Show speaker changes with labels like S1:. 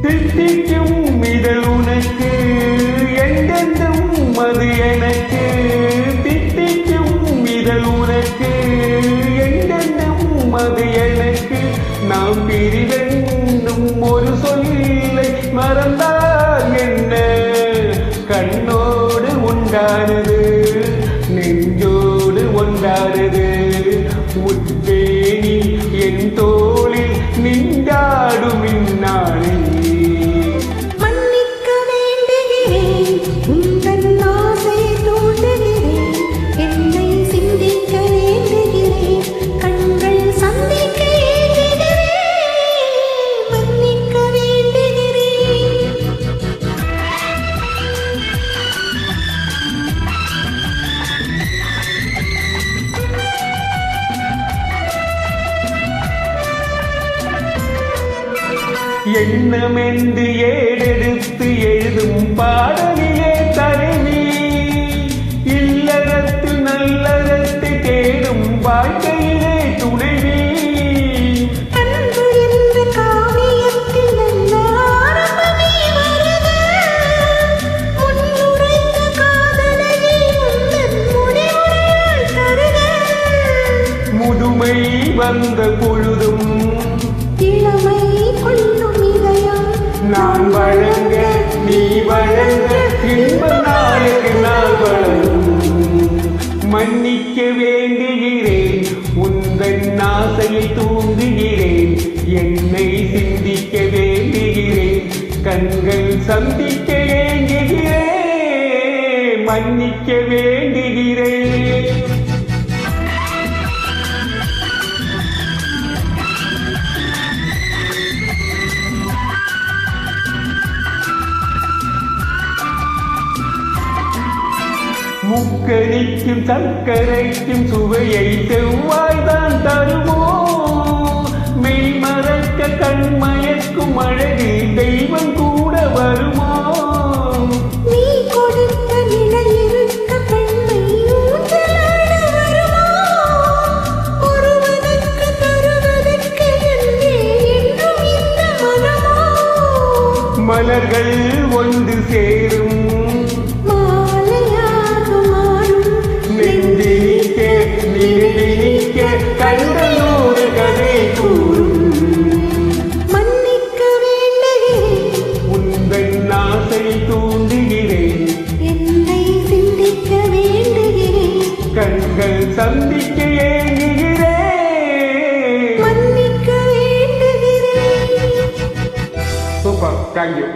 S1: தித்திக்கும் இதழ் உனக்கு எந்தெந்தும் அது எனக்கு தித்திக்கும் இதழ் உனக்கு எந்தெந்தும் அது எனக்கு நாம் பிரிவென்னும் ஒரு சொல்லை மறந்தால் என்ன கண்ணோடு உண்டானது நெஞ்சோடு ஒன்றானது உட்பேணி என் தோளில் நின்றாடும் இந்நாளில் எண்ணமென்று ஏடெடுத்து எழுதும் பாடலிலே தலைவி இல்லறத்து நல்லறத்து தேடும் வாழ்க்கையிலே துணைவி
S2: அன்பு என்ற காவியத்தில் நல்ல ஆரம்பமே வருக முன்னுரைத்த காதலையே உந்தன் முடிவுரையால் தருக
S1: முதுமை வந்த பொழுதும்
S2: இளமை கொள்ளும் இதயம்
S1: நான் வழங்க நீ வழங்க இன்ப நாளுக்கு நாள் வழங்கும் மன்னிக்க வேண்டுகிறேன் உந்தன் ஆசையை தூங்குகிறேன் என்னை சிந்திக்க வேண்டுகிறேன் கண்கள் சந்திக்க ஏங்குகிறேன் மன்னிக்க வேண்டுகிறேன். முக்கனிக்கும் சர்க்கரைக்கும் சுவையை செவ்வாய்தான் தருமோ மெய் மறக்க கண்மயக்கும் அழகு தெய்வம் கூட வருமோ
S2: நீ கொடுத்த நிலையிருக்க பெண்மை ஊஞ்சலாட வருமோ ஒருவனுக்கு தருவதற்கு என்றே என்றும் இந்த மனமோ
S1: மலர்கள் ஒன்று சேரும் கண்டலோடு கதை கூறும்
S2: மன்னிக்க வேண்டுகிறேன்
S1: உந்தன் ஆசை தூண்டுகிறேன்
S2: என்னை சிந்திக்க வேண்டுகிறேன்
S1: கண்கள் சந்திக்க ஏங்குகிறேன்
S2: மன்னிக்க வேண்டுகிறேன்.
S1: Super, thank you.